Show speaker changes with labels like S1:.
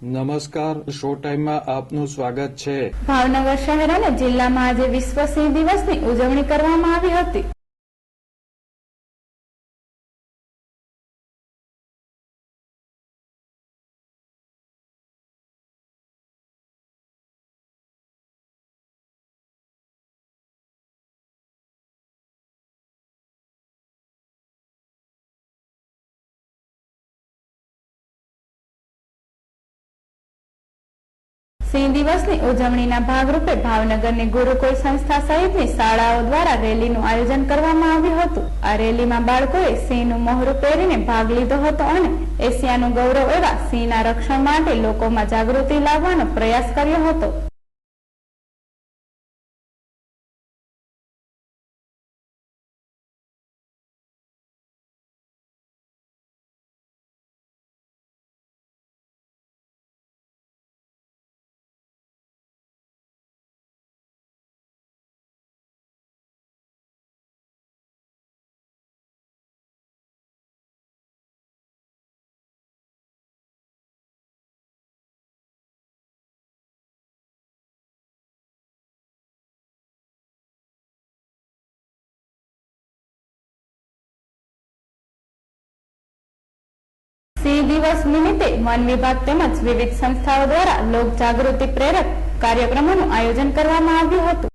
S1: નમસ્કાર, શો ટાઈમમાં આપનું સ્વાગત છે।
S2: ભાવનગર શહેર અને જિલ્લામાં આજે વિશ્વ સિંહ દિવસની ઉજવણી કરવામાં આવી હતી। સિંહ દિવસની ઉજવણીના ભાગરૂપે ભાવનગરની ગુરુકુળ સંસ્થા સહિતની શાળાઓ દ્વારા રેલીનું આયોજન કરવામાં આવ્યું હતું। આ રેલીમાં બાળકોએ સિંહનું મોહરું પહેરીને ભાગ લીધો હતો અને એશિયાનું ગૌરવ એવા સિંહના રક્ષણ માટે લોકોમાં જાગૃતિ લાવવાનો પ્રયાસ કર્યો હતો। સિંહ દિવસ નિમિત્તે વન વિભાગ તેમજ વિવિધ સંસ્થાઓ દ્વારા લોક જાગૃતિ પ્રેરક કાર્યક્રમોનું આયોજન કરવામાં આવ્યું હતું।